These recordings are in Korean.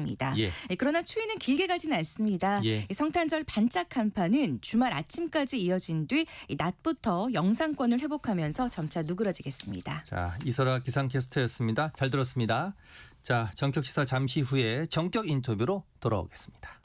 예상이다. 예. 그러나 추위는 길게 가진 않습니다. 예. 성탄절 반짝 간파는 주말 아침까지 이어진 뒤 낮부터 영상권을 회복하면서 점차 누그러지겠습니다. 자, 이설아 기상캐스터였습니다. 잘 들었습니다. 자, 정격 시사 잠시 후에 정격 인터뷰로 돌아오겠습니다.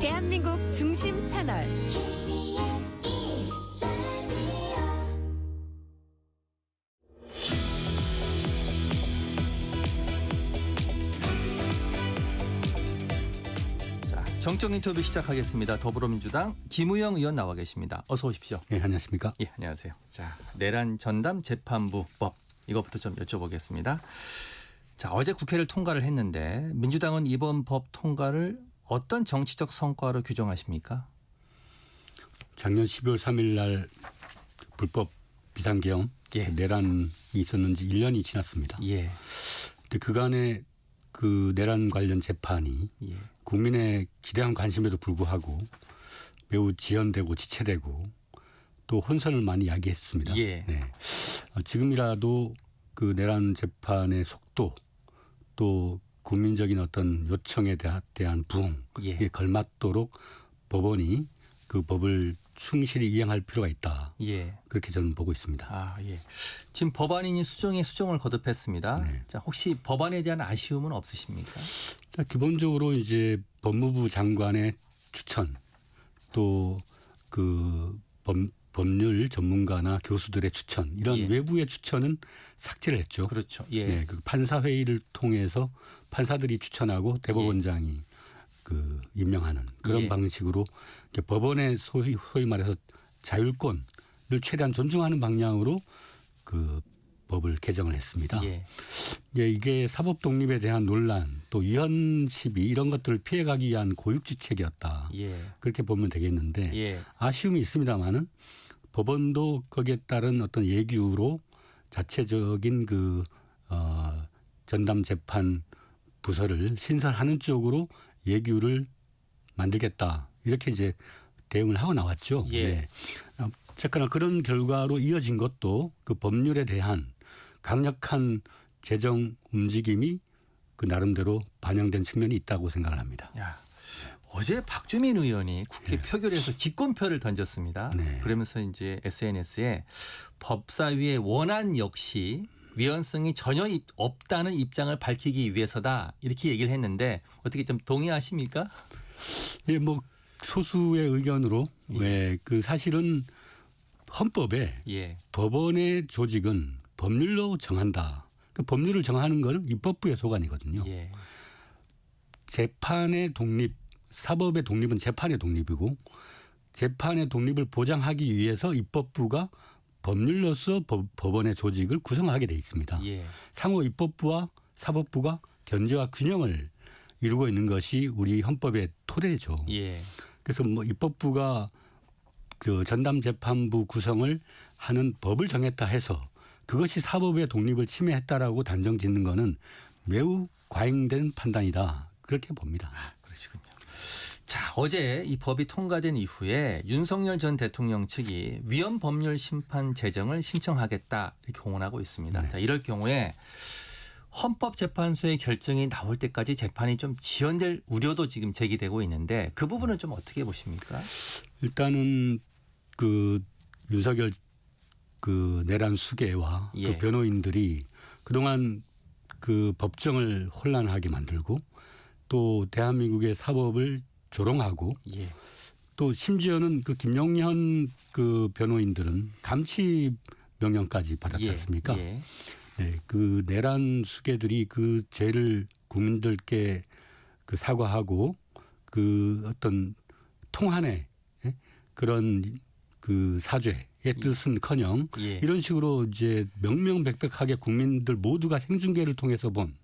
대한민국 중심 채널 자, 정격 인터뷰 시작하겠습니다. 더불어민주당 김우영 의원 나와 계십니다. 어서 오십시오. 네, 안녕하십니까? 예, 안녕하세요. 자, 내란 전담 재판부법 이것부터 좀 여쭤보겠습니다. 자, 어제 국회를 통과를 했는데 민주당은 이번 법 통과를 어떤 정치적 성과로 규정하십니까? 작년 12월 3일 날 불법 비상계엄 예. 내란이 있었는지 1년이 지났습니다. 예. 근데 그간의 그 내란 관련 재판이 예. 국민의 지대한 관심에도 불구하고 매우 지연되고 지체되고 또 혼선을 많이 야기했습니다. 예. 네. 지금이라도 그 내란 재판의 속도 또 국민적인 어떤 요청에 대한 부응에 예. 걸맞도록 법원이 그 법을 충실히 이행할 필요가 있다. 예. 그렇게 저는 보고 있습니다. 아, 예. 지금 법안인이 수정에 수정을 거듭했습니다. 네. 자, 혹시 법안에 대한 아쉬움은 없으십니까? 기본적으로 이제 법무부 장관의 추천 또 그 법률 전문가나 교수들의 추천 이런 예. 외부의 추천은 삭제를 했죠. 그렇죠. 예. 네, 그 판사 회의를 통해서 판사들이 추천하고 대법원장이 그 임명하는 그런 예. 방식으로 법원의 소위 말해서 자율권을 최대한 존중하는 방향으로 그 법을 개정을 했습니다. 예. 예, 이게 사법 독립에 대한 논란 또 위헌 시비 이런 것들을 피해가기 위한 고육지책이었다. 예. 그렇게 보면 되겠는데 예. 아쉬움이 있습니다만은 법원도 거기에 따른 어떤 예규로 자체적인 그 전담 재판 부서를 신설하는 쪽으로 예규를 만들겠다 이렇게 이제 대응을 하고 나왔죠. 예. 네. 어쨌거나 그런 결과로 이어진 것도 그 법률에 대한 강력한 재정 움직임이 그 나름대로 반영된 측면이 있다고 생각을 합니다. 야, 어제 박주민 의원이 국회 표결에서 기권표를 던졌습니다. 네. 그러면서 이제 SNS에 법사위의 원안 역시 위헌성이 전혀 없다는 입장을 밝히기 위해서다 이렇게 얘기를 했는데 어떻게 좀 동의하십니까? 예, 뭐 소수의 의견으로 왜 그 사실은 헌법에 예. 법원의 조직은 법률로 정한다. 그 법률을 정하는 것은 입법부의 소관이거든요. 예. 재판의 독립, 사법의 독립은 재판의 독립이고 재판의 독립을 보장하기 위해서 입법부가 법률로서 법원의 조직을 구성하게 돼 있습니다. 예. 상호 입법부와 사법부가 견제와 균형을 이루고 있는 것이 우리 헌법의 토대죠. 예. 그래서 뭐 입법부가 그 전담재판부 구성을 하는 법을 정했다 해서 그것이 사법의 독립을 침해했다라고 단정 짓는 것은 매우 과잉된 판단이다. 그렇게 봅니다. 그러시군요. 자, 어제 이 법이 통과된 이후에 윤석열 전 대통령 측이 위헌 법률 심판 제정을 신청하겠다 이렇게 공언하고 있습니다. 네. 자, 이럴 경우에 헌법재판소의 결정이 나올 때까지 재판이 좀 지연될 우려도 지금 제기되고 있는데 그 부분은 좀 어떻게 보십니까? 일단은 그 윤석열 그 내란 수계와 예. 또 변호인들이 그동안 그 법정을 혼란하게 만들고 또 대한민국의 사법을 조롱하고 예. 또 심지어는 그 김용현 그 변호인들은 감치 명령까지 받았지 않습니까? 예. 네, 그 내란 수괴들이 그 죄를 국민들께 그 사과하고 그 어떤 통한의 그런 그 사죄의 뜻은커녕 예. 이런 식으로 이제 명명백백하게 국민들 모두가 생중계를 통해서 본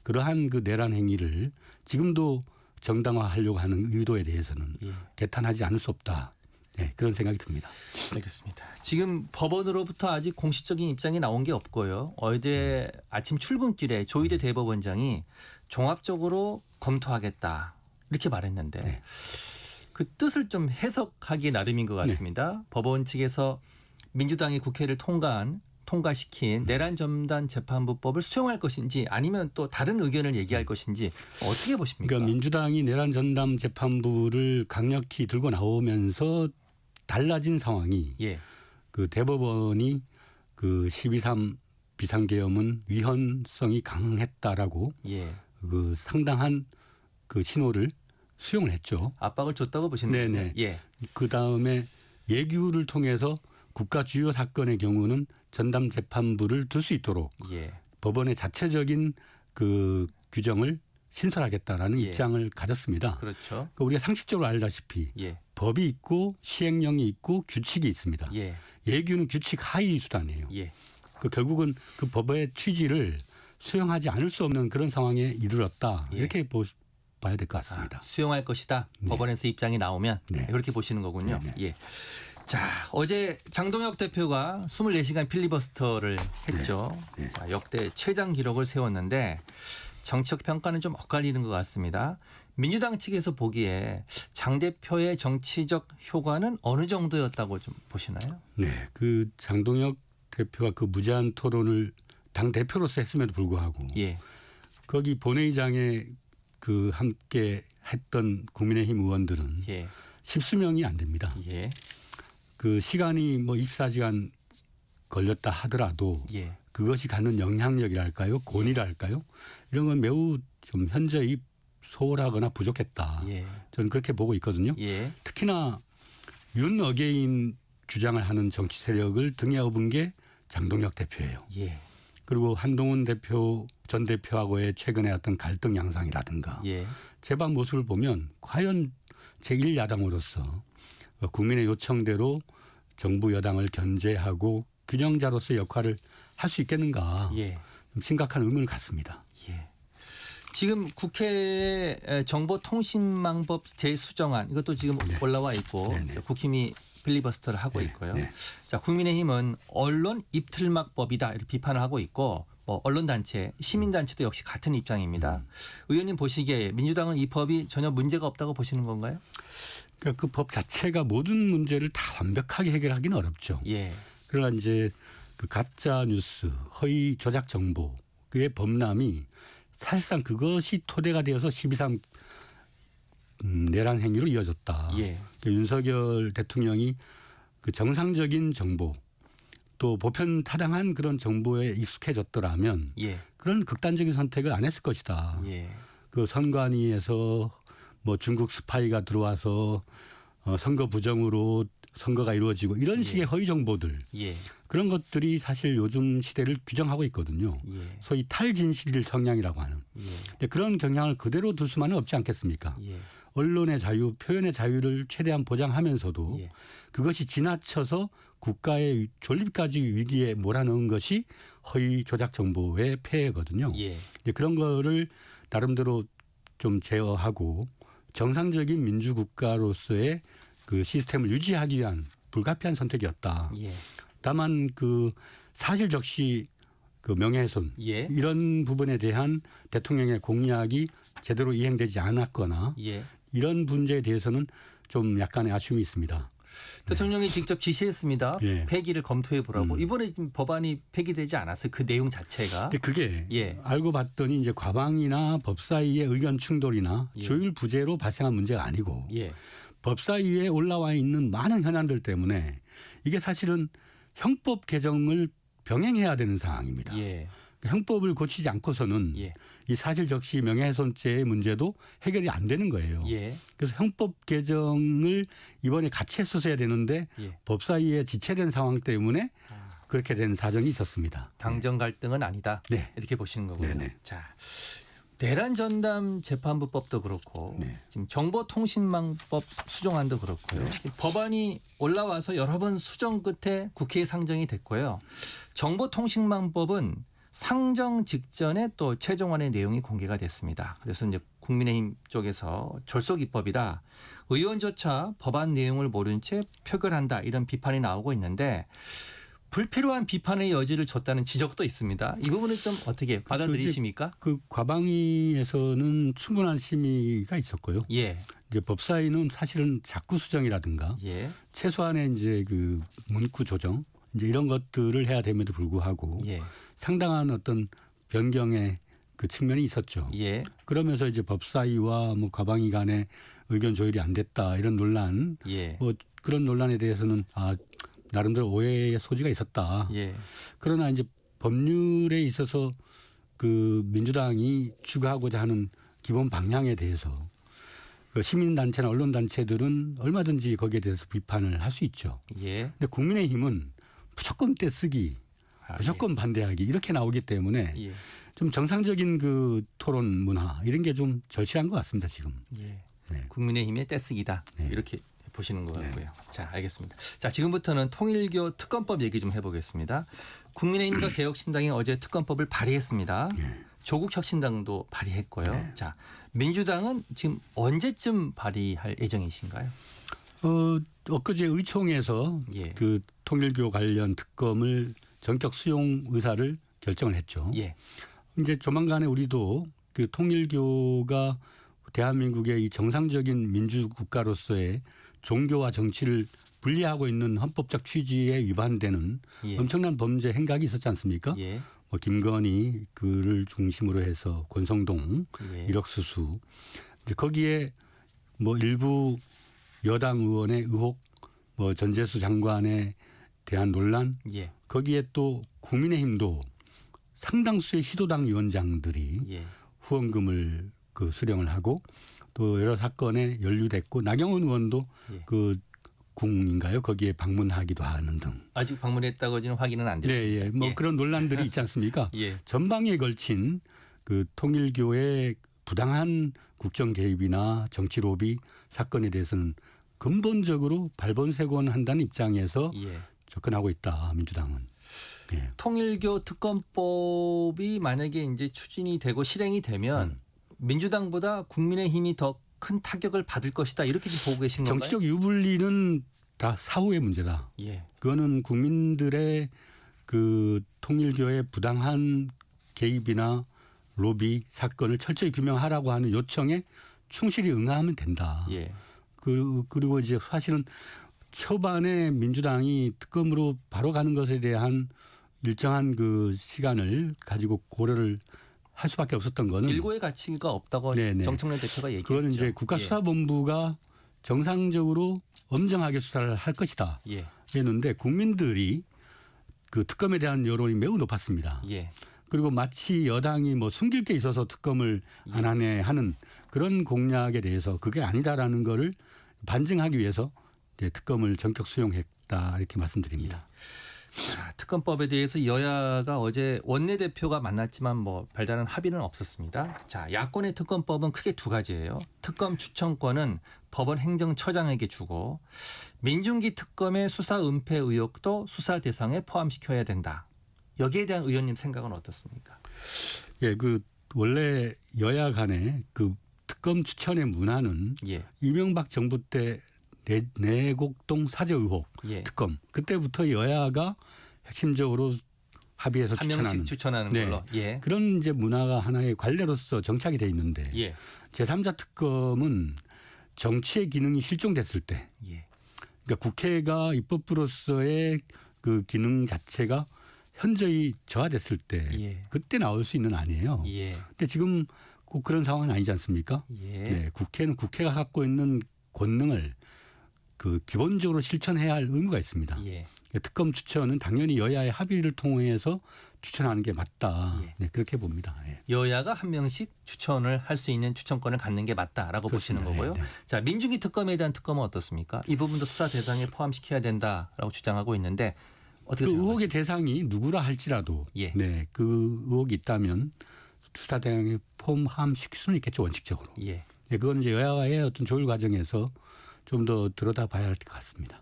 그러한 그 내란 행위를 지금도 정당화하려고 하는 의도에 대해서는 예. 개탄하지 않을 수 없다. 네, 그런 생각이 듭니다. 알겠습니다. 지금 법원으로부터 아직 공식적인 입장이 나온 게 없고요. 어제 아침 출근길에 조희대 대법원장이 종합적으로 검토하겠다 이렇게 말했는데 네. 그 뜻을 좀 해석하기 나름인 것 같습니다. 법원 측에서 민주당이 국회를 통과시킨 내란 전담 재판부법을 수용할 것인지 아니면 또 다른 의견을 얘기할 것인지 어떻게 보십니까? 그러니까 민주당이 내란 전담 재판부를 강력히 들고 나오면서 달라진 상황이 예, 그 대법원이 그 12.3 비상계엄은 위헌성이 강했다라고 예. 그 상당한 그 신호를 수용을 했죠. 압박을 줬다고 보시는 거예요? 네네. 예, 그 다음에 예규를 통해서 국가 주요 사건의 경우는 전담 재판부를 둘 수 있도록 예, 법원의 자체적인 그 규정을 신설하겠다라는 예. 입장을 가졌습니다. 그렇죠. 그러니까 우리가 상식적으로 알다시피 예, 법이 있고 시행령이 있고 규칙이 있습니다. 예, 예규는 규칙 하위 수단이에요. 예. 그 결국은 그 법의 취지를 수용하지 않을 수 없는 그런 상황에 이르렀다. 예. 이렇게 봐야 될 것 같습니다. 수용할 것이다. 네. 법원에서 입장이 나오면 네. 그렇게 보시는 거군요. 네, 예. 자, 어제 장동혁 대표가 24시간 필리버스터를 했죠. 네. 자, 역대 최장 기록을 세웠는데 정치적 평가는 좀 엇갈리는 것 같습니다. 민주당 측에서 보기에 장 대표의 정치적 효과는 어느 정도였다고 좀 보시나요? 네, 그 장동혁 대표가 그 무제한 토론을 당 대표로서 했음에도 불구하고 예, 거기 본회의장에 그 함께 했던 국민의힘 의원들은 예, 십수명이 안 됩니다. 예, 그 시간이 뭐 24시간 걸렸다 하더라도 예, 그것이 갖는 영향력이랄까요, 권위랄까요, 이런 건 매우 좀 현저히 소홀하거나 부족했다. 예, 저는 그렇게 보고 있거든요. 예, 특히나 윤 어게인 주장을 하는 정치 세력을 등에 업은 게 장동혁 대표예요. 예, 그리고 한동훈 대표 전 대표하고의 최근의 어떤 갈등 양상이라든가 예, 제방 모습을 보면 과연 제1야당으로서 국민의 요청대로 정부 여당을 견제하고 균형자로서의 역할을 할 수 있겠는가 예. 좀 심각한 의문을 갖습니다. 예. 지금 국회 정보통신망법 재수정안 이것도 지금 올라와 있고 네네. 국힘이 필리버스터를 하고 네, 있고요. 네. 자, 국민의힘은 언론 입틀막법이다 이렇게 비판을 하고 있고 뭐 언론단체, 시민단체도 역시 같은 입장입니다. 의원님 보시기에 민주당은 이 법이 전혀 문제가 없다고 보시는 건가요? 그러니까 그 법 자체가 모든 문제를 다 완벽하게 해결하기는 어렵죠. 예, 그러나 이제 그 가짜 뉴스, 허위 조작 정보의 범람이 사실상 그것이 토대가 되어서 12.3 내란 행위로 이어졌다. 예, 그러니까 윤석열 대통령이 그 정상적인 정보 또 보편 타당한 그런 정보에 익숙해졌더라면 예, 그런 극단적인 선택을 안 했을 것이다. 예, 그 선관위에서 뭐 중국 스파이가 들어와서 선거 부정으로 선거가 이루어지고 이런 식의 허위 정보들 예, 그런 것들이 사실 요즘 시대를 규정하고 있거든요. 예, 소위 탈진실 성향이라고 하는 예, 그런 경향을 그대로 둘 수만은 없지 않겠습니까? 예, 언론의 자유, 표현의 자유를 최대한 보장하면서도 예, 그것이 지나쳐서 국가의 존립까지 위기에 몰아넣은 것이 허위 조작 정보의 폐해거든요. 예, 이제 그런 거를 나름대로 좀 제어하고 정상적인 민주국가로서의 그 시스템을 유지하기 위한 불가피한 선택이었다. 예, 다만 그 사실 적시 그 명예훼손 예, 이런 부분에 대한 대통령의 공약이 제대로 이행되지 않았거나 예. 이런 문제에 대해서는 좀 약간의 아쉬움이 있습니다. 대통령이 직접 지시했습니다. 예. 폐기를 검토해 보라고. 이번에 지금 법안이 폐기되지 않았어요. 그 내용 자체가. 근데 그게 예. 알고 봤더니 이제 과방이나 법사위의 의견 충돌이나 예. 조율 부재로 발생한 문제가 아니고 예. 법사위에 올라와 있는 많은 현안들 때문에 이게 사실은 형법 개정을 병행해야 되는 상황입니다. 예. 형법을 고치지 않고서는 예. 이 사실적시 명예훼손죄의 문제도 해결이 안 되는 거예요. 예. 그래서 형법 개정을 이번에 같이 했었어야 되는데 예. 법사위에 지체된 상황 때문에 그렇게 된 사정이 있었습니다. 당정 갈등은 아니다. 네. 이렇게 보시는 거군요. 네네. 자, 내란 전담 재판부법도 그렇고 네. 지금 정보통신망법 수정안도 그렇고요. 법안이 올라와서 여러 번 수정 끝에 국회에 상정이 됐고요. 정보통신망법은 상정 직전에 또 최종안의 내용이 공개가 됐습니다. 그래서 이제 국민의힘 쪽에서 졸속 입법이다. 의원조차 법안 내용을 모른 채 표결한다. 이런 비판이 나오고 있는데 불필요한 비판의 여지를 줬다는 지적도 있습니다. 이 부분은 좀 어떻게 받아들이십니까? 그 과방위에서는 충분한 심의가 있었고요. 예. 이제 법사위는 사실은 자구 수정이라든가 예. 최소한의 이제 그 문구 조정 이제 이런 것들을 해야 됨에도 불구하고 예. 상당한 어떤 변경의 그 측면이 있었죠. 예. 그러면서 이제 법사위와 뭐 과방위 간의 의견 조율이 안 됐다 이런 논란, 예. 뭐 그런 논란에 대해서는 나름대로 오해의 소지가 있었다. 예. 그러나 이제 법률에 있어서 그 민주당이 추구하고자 하는 기본 방향에 대해서 그 시민단체나 언론단체들은 얼마든지 거기에 대해서 비판을 할 수 있죠. 예. 근데 국민의힘은 무조건 떼쓰기, 무조건 반대하기 이렇게 나오기 때문에 예. 좀 정상적인 그 토론 문화 이런 게 좀 절실한 것 같습니다 지금. 예. 네. 국민의힘의 떼쓰기다. 네. 이렇게 보시는 것 같고요. 자, 알겠습니다. 자, 지금부터는 통일교 특검법 얘기 좀 해보겠습니다. 국민의힘과 개혁신당이 어제 특검법을 발의했습니다. 조국 혁신당도 발의했고요. 자, 민주당은 지금 언제쯤 발의할 예정이신가요? 엊그제 의총에서 예. 그 통일교 관련 특검을 전격 수용 의사를 결정을 했죠. 예. 이제 조만간에 우리도 그 통일교가 대한민국의 이 정상적인 민주국가로서의 종교와 정치를 분리하고 있는 헌법적 취지에 위반되는 예. 엄청난 범죄 행각이 있었지 않습니까? 예. 뭐 김건희 그를 중심으로 해서 권성동, 예. 이력수수 이제 거기에 뭐 일부 여당 의원의 의혹, 뭐 전재수 장관에 대한 논란, 예. 거기에 또 국민의힘도 상당수의 시도당 위원장들이 예. 후원금을 그 수령을 하고 또 여러 사건에 연루됐고 나경원 의원도 예. 그 궁인가요? 거기에 방문하기도 하는 등. 아직 방문했다고는 확인은 안 네, 됐습니다. 예. 뭐 예. 그런 논란들이 있지 않습니까? 예. 전방에 걸친 그 통일교의 부당한 국정 개입이나 정치 로비 사건에 대해서는 근본적으로 발본색원한다는 입장에서 예. 접근하고 있다. 민주당은. 예. 통일교 특검법이 만약에 이제 추진이 되고 실행이 되면 민주당보다 국민의힘이 더 큰 타격을 받을 것이다. 이렇게 지금 보고 계신 건가요? 정치적 유불리는 다 사후의 문제다. 예. 그거는 국민들의 그 통일교의 부당한 개입이나 로비 사건을 철저히 규명하라고 하는 요청에 충실히 응하면 된다. 예. 그리고 이제 사실은 초반에 민주당이 특검으로 바로 가는 것에 대한 일정한 그 시간을 가지고 고려를 할 수밖에 없었던 거는 일고의 가치가 없다고 네네. 정청래 대표가 얘기했죠. 그거는 이제 국가수사본부가 정상적으로 엄정하게 수사를 할 것이다. 예. 했는데 국민들이 그 특검에 대한 여론이 매우 높았습니다. 예. 그리고 마치 여당이 뭐 숨길 게 있어서 특검을 안 하네 하는 그런 공약에 대해서 그게 아니다라는 거를 반증하기 위해서 이제 특검을 전격 수용했다 이렇게 말씀드립니다. 자, 특검법에 대해서 여야가 어제 원내대표가 만났지만 뭐 별다른 합의는 없었습니다. 자, 야권의 특검법은 크게 두 가지예요. 특검 추천권은 법원 행정처장에게 주고 민중기 특검의 수사 은폐 의혹도 수사 대상에 포함시켜야 된다. 여기에 대한 의원님 생각은 어떻습니까? 예, 그 원래 여야 간의 그 특검 추천의 문화는 예. 이명박 정부 때 내곡동 사저 의혹 예. 특검 그때부터 여야가 핵심적으로 합의해서 한 추천하는 명씩 추천하는 네. 걸로. 예. 그런 이제 문화가 하나의 관례로서 정착이 돼 있는데 예. 제3자 특검은 정치의 기능이 실종됐을 때 예. 그러니까 국회가 입법부로서의 그 기능 자체가 현저히 저하됐을 때 예. 그때 나올 수 있는 안이에요. 예. 근데 지금 꼭 그런 상황은 아니지 않습니까? 예. 네, 국회는 국회가 갖고 있는 권능을 그 기본적으로 실천해야 할 의무가 있습니다. 예. 특검 추천은 당연히 여야의 합의를 통해서 추천하는 게 맞다. 예. 네, 그렇게 봅니다. 예. 여야가 한 명씩 추천을 할 수 있는 추천권을 갖는 게 맞다라고 그렇습니다. 보시는 거고요. 네, 네. 자, 민중기 특검에 대한 특검은 어떻습니까? 이 부분도 수사 대상에 포함시켜야 된다라고 주장하고 있는데 어떻게 그 생각하세요? 의혹의 대상이 누구라 할지라도 예. 네, 그 의혹이 있다면 수사 대상에 포함시킬 수는 있겠죠 원칙적으로. 예. 예, 그건 이제 여야의 어떤 조율 과정에서 좀 더 들여다봐야 할 것 같습니다.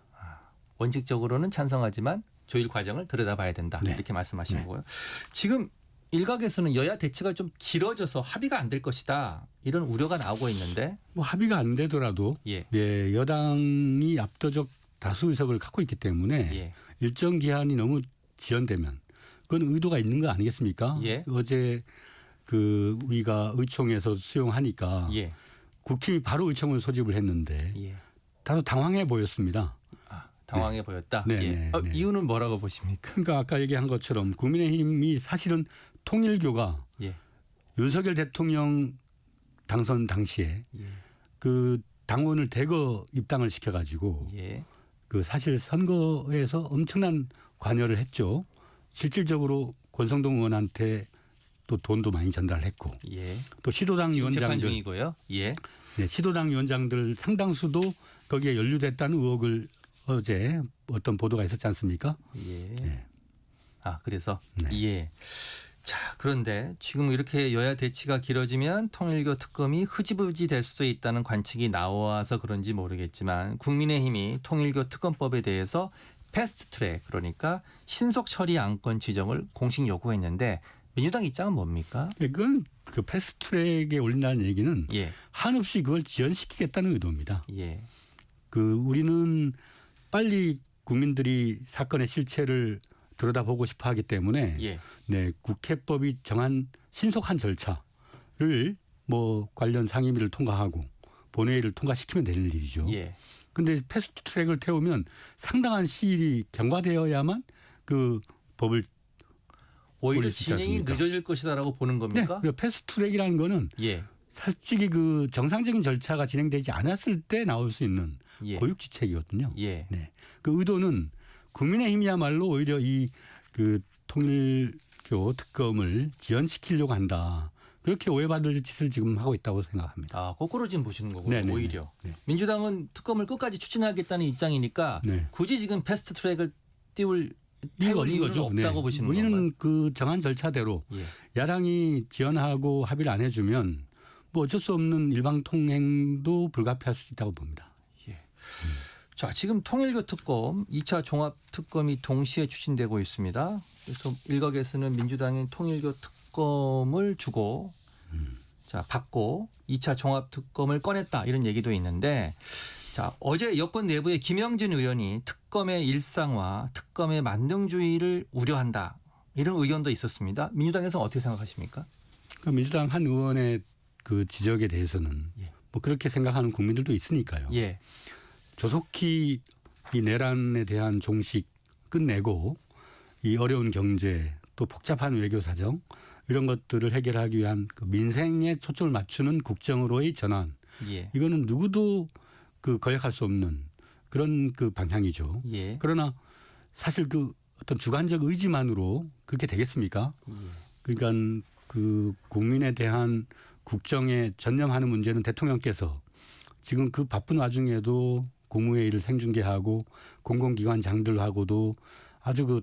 원칙적으로는 찬성하지만 조율 과정을 들여다봐야 된다. 네. 이렇게 말씀하시는 네. 거고요. 지금 일각에서는 여야 대치가 좀 길어져서 합의가 안 될 것이다. 이런 우려가 나오고 있는데. 뭐 합의가 안 되더라도 예. 예, 여당이 압도적 다수 의석을 갖고 있기 때문에 예. 일정 기한이 너무 지연되면 그건 의도가 있는 거 아니겠습니까? 예. 어제 그 우리가 의총에서 수용하니까 예. 국힘이 바로 의총을 소집을 했는데 예. 다소 당황해 보였습니다. 아, 당황해 보였다. 네, 예. 네, 네. 이유는 뭐라고 보십니까? 그러니까 아까 얘기한 것처럼 국민의힘이 사실은 통일교가 예. 윤석열 대통령 당선 당시에 예. 그 당원을 대거 입당을 시켜가지고 예. 그 사실 선거에서 엄청난 관여를 했죠. 실질적으로 권성동 의원한테 또 돈도 많이 전달했고 예. 또 시도당 지금 재판 위원장들, 중이고요. 예. 네, 시도당 위원장들 상당수도 거기에 연루됐다는 의혹을 어제 어떤 보도가 있었지 않습니까? 예. 네. 아, 그래서 네. 예. 자, 그런데 지금 이렇게 여야 대치가 길어지면 통일교 특검이 흐지부지 될 수도 있다는 관측이 나와서 그런지 모르겠지만 국민의힘이 통일교 특검법에 대해서 패스트트랙 그러니까 신속 처리 안건 지정을 공식 요구했는데 민주당 입장은 뭡니까? 그건 그 패스트트랙에 올린다는 얘기는 예. 한없이 그걸 지연시키겠다는 의도입니다. 예. 그 우리는 빨리 국민들이 사건의 실체를 들여다보고 싶어 하기 때문에 예. 네, 국회법이 정한 신속한 절차를 뭐 관련 상임위를 통과하고 본회의를 통과시키면 되는 일이죠. 예. 그런데 패스트트랙을 태우면 상당한 시일이 경과되어야만 그 법을 오히려 올릴 수 있지 진행이 않습니까? 늦어질 것이다라고 보는 네, 겁니까? 패스트트랙이라는 거는 예. 솔직히 그 정상적인 절차가 진행되지 않았을 때 나올 수 있는 예. 고육지책이거든요. 예. 네, 그 의도는 국민의힘이야말로 오히려 이 그 통일교 특검을 지연시키려고 한다. 그렇게 오해받을 짓을 지금 하고 있다고 생각합니다. 아, 거꾸로 지금 보시는 거군요. 네네네. 오히려. 네. 민주당은 특검을 끝까지 추진하겠다는 입장이니까 네. 굳이 지금 패스트트랙을 태울 이유는 없다고 네. 보시는 우리는 건가요? 그 정한 절차대로 예. 야당이 지연하고 합의를 안 해주면 뭐 어쩔 수 없는 일방통행도 불가피할 수 있다고 봅니다. 자, 지금 통일교 특검 2차 종합 특검이 동시에 추진되고 있습니다. 그래서 일각에서는 민주당이 통일교 특검을 주고 자, 받고 2차 종합 특검을 꺼냈다 이런 얘기도 있는데 자, 어제 여권 내부에 김영진 의원이 특검의 일상화, 특검의 만능주의를 우려한다. 이런 의견도 있었습니다. 민주당에서 어떻게 생각하십니까? 그러니까 민주당 한 의원의 그 지적에 대해서는 예. 뭐 그렇게 생각하는 국민들도 있으니까요. 예. 조속히 이 내란에 대한 종식 끝내고 이 어려운 경제 또 복잡한 외교 사정 이런 것들을 해결하기 위한 그 민생에 초점을 맞추는 국정으로의 전환 예. 이거는 누구도 그 거역할 수 없는 그런 그 방향이죠. 예. 그러나 사실 그 어떤 주관적 의지만으로 그렇게 되겠습니까? 그러니까 그 국민에 대한 국정에 전념하는 문제는 대통령께서 지금 그 바쁜 와중에도 국무회의를 생중계하고 공공기관장들하고도 아주 그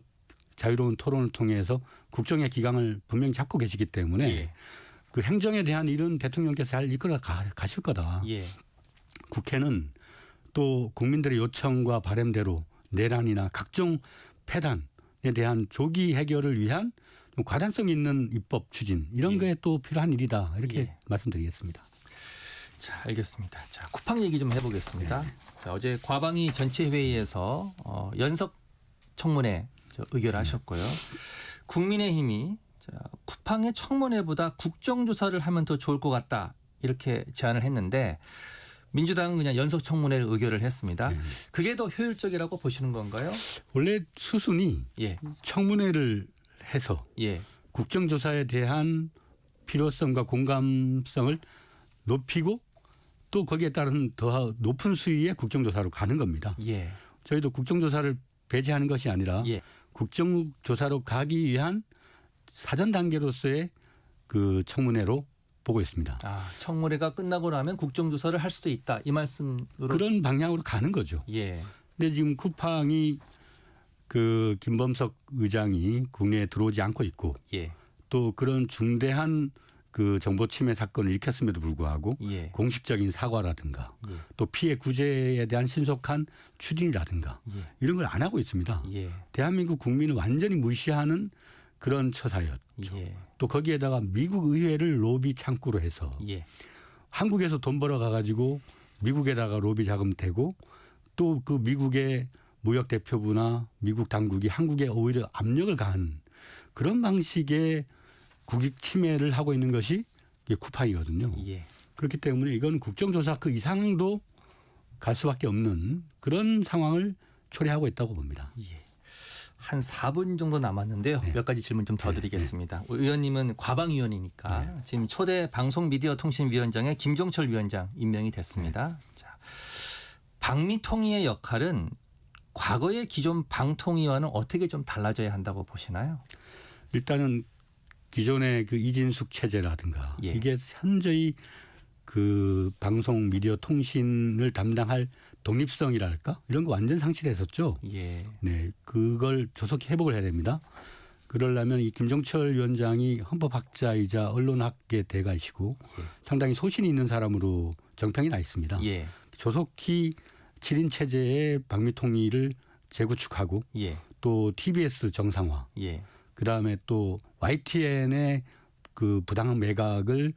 자유로운 토론을 통해서 국정의 기강을 분명히 잡고 계시기 때문에 예. 그 행정에 대한 일은 대통령께서 잘 이끌어 가실 거다. 예. 국회는 또 국민들의 요청과 바람대로 내란이나 각종 폐단에 대한 조기 해결을 위한 좀 과단성 있는 입법 추진 이런 예. 거에 또 필요한 일이다 이렇게 예. 말씀드리겠습니다. 자, 알겠습니다. 자, 쿠팡 얘기 좀 해보겠습니다. 자, 어제 과방위 전체 회의에서 연석 청문회 의결하셨고요. 국민의힘이 자, 쿠팡의 청문회보다 국정조사를 하면 더 좋을 것 같다 이렇게 제안을 했는데 민주당은 그냥 연석 청문회를 의결을 했습니다. 그게 더 효율적이라고 보시는 건가요? 원래 수순이 예, 청문회를 해서 예, 국정조사에 대한 필요성과 공감성을 높이고 또 거기에 따른 더 높은 수위의 국정조사로 가는 겁니다. 예, 저희도 국정조사를 배제하는 것이 아니라 예. 국정조사로 가기 위한 사전 단계로서의 그 청문회로 보고 있습니다. 아, 청문회가 끝나고 나면 국정조사를 할 수도 있다 이 말씀으로. 그런 방향으로 가는 거죠. 예, 근데 지금 쿠팡이 그 김범석 의장이 국내에 들어오지 않고 있고 예, 또 그런 중대한 그 정보 침해 사건을 일으켰음에도 불구하고 예, 공식적인 사과라든가 예, 또 피해 구제에 대한 신속한 추진이라든가 예, 이런 걸 안 하고 있습니다. 예, 대한민국 국민을 완전히 무시하는 그런 처사였죠. 예. 또 거기에다가 미국 의회를 로비 창구로 해서 예. 한국에서 돈 벌어 가가지고 미국에다가 로비 자금 대고 또 그 미국의 무역 대표부나 미국 당국이 한국에 오히려 압력을 가한 그런 방식의 국익 침해를 하고 있는 것이 이게 쿠팡이거든요. 예. 그렇기 때문에 이건 국정조사 그 이상도 갈 수밖에 없는 그런 상황을 초래하고 있다고 봅니다. 예. 한 4분 정도 남았는데요. 네. 몇 가지 질문 좀 더 드리겠습니다. 의원님은 과방위원이니까 지금 초대 방송미디어통신위원장에 김종철 위원장 임명이 됐습니다. 자, 방미통위의 역할은 과거의 기존 방통위와는 어떻게 좀 달라져야 한다고 보시나요? 일단은 기존의 그 이진숙 체제라든가 예. 이게 현저히 그 방송 미디어 통신을 담당할 독립성이랄까 이런 거 완전 상실했었죠. 예. 네, 그걸 조속히 회복을 해야 됩니다. 그러려면 이 김종철 위원장이 헌법학자이자 언론학계 대가이시고 상당히 소신이 있는 사람으로 정평이 나 있습니다. 예. 조속히 7인 체제의 방미통일을 재구축하고 예. 또 TBS 정상화, 예. 그다음에 또 YTN의 그 부당한 매각을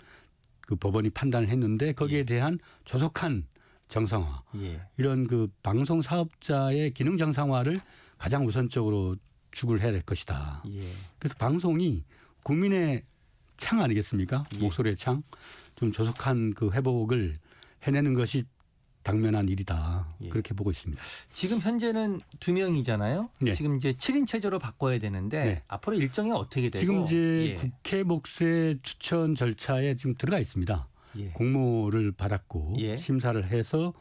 그 법원이 판단을 했는데 거기에 대한 조속한 정상화, 예. 이런 그 방송 사업자의 기능 정상화를 가장 우선적으로 추구를 해야 될 것이다. 예. 그래서 방송이 국민의 창 아니겠습니까? 예. 목소리의 창. 좀 조속한 그 회복을 해내는 것이 당면한 일이다. 예. 그렇게 보고 있습니다. 지금 현재는 2명이잖아요. 네. 지금 이제 7인 체제로 바꿔야 되는데 네. 앞으로 일정이 어떻게 되고 지금 이제 예. 국회 목세 추천 절차에 지금 들어가 있습니다. 예. 공모를 받았고 예. 심사를 해서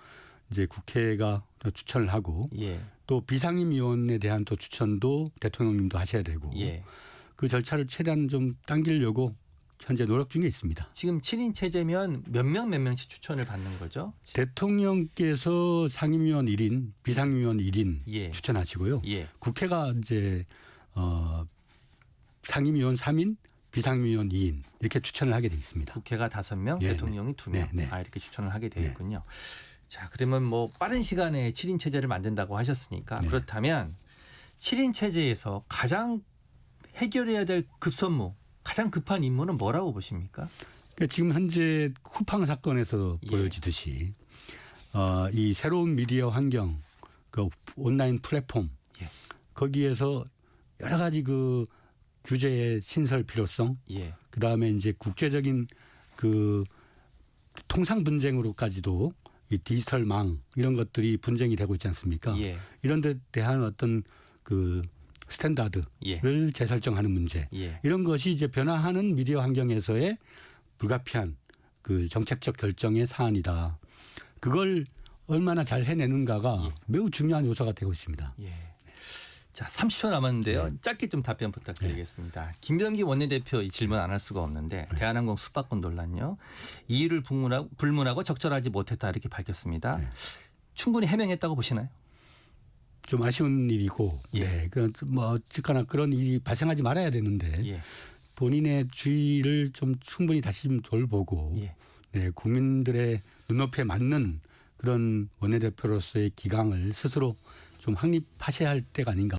이제 국회가 추천을 하고 예. 또 비상임위원에 대한 또 추천도 대통령님도 하셔야 되고 예. 그 절차를 최대한 좀 당기려고 현재 노력 중에 있습니다. 지금 7인 체제면 몇 명씩 추천을 받는 거죠? 대통령께서 상임위원 1인, 비상임위원 1인 예. 추천하시고요. 예. 국회가 이제 상임위원 3인, 비상임위원 2인 이렇게 추천을 하게 돼 있습니다. 국회가 5명, 예, 대통령이 2명. 네, 네. 이렇게 추천을 하게 되겠군요. 자, 그러면 뭐 빠른 시간에 7인 체제를 만든다고 하셨으니까 네. 그렇다면 7인 체제에서 가장 해결해야 될 급선무, 가장 급한 임무는 뭐라고 보십니까? 그러니까 지금 현재 쿠팡 사건에서 예. 보여지듯이 이 새로운 미디어 환경, 그 온라인 플랫폼 예. 거기에서 여러 가지 그 규제의 신설 필요성, 예. 그 다음에 이제 국제적인 그 통상 분쟁으로까지도 이 디지털망 이런 것들이 분쟁이 되고 있지 않습니까? 예. 이런 데 대한 어떤 그 스탠다드를 예. 재설정하는 문제 예. 이런 것이 이제 변화하는 미디어 환경에서의 불가피한 그 정책적 결정의 사안이다. 그걸 얼마나 잘 해내는가가 예. 매우 중요한 요소가 되고 있습니다. 예. 자, 30초 남았는데요. 짧게 좀 답변 부탁드리겠습니다. 김병기 원내대표 이 질문 안 할 수가 없는데 대한항공 숙박권 논란요. 이유를 불문하고 적절하지 못했다 이렇게 밝혔습니다. 네. 충분히 해명했다고 보시나요? 좀 아쉬운 일이고, 예. 네, 뭐 어쨌거나 그런 일이 발생하지 말아야 되는데 예. 본인의 주의를 좀 충분히 다시 좀 돌보고, 예. 네, 국민들의 눈높이에 맞는 그런 원내대표로서의 기강을 스스로 좀 확립하셔야 할 때가 아닌가.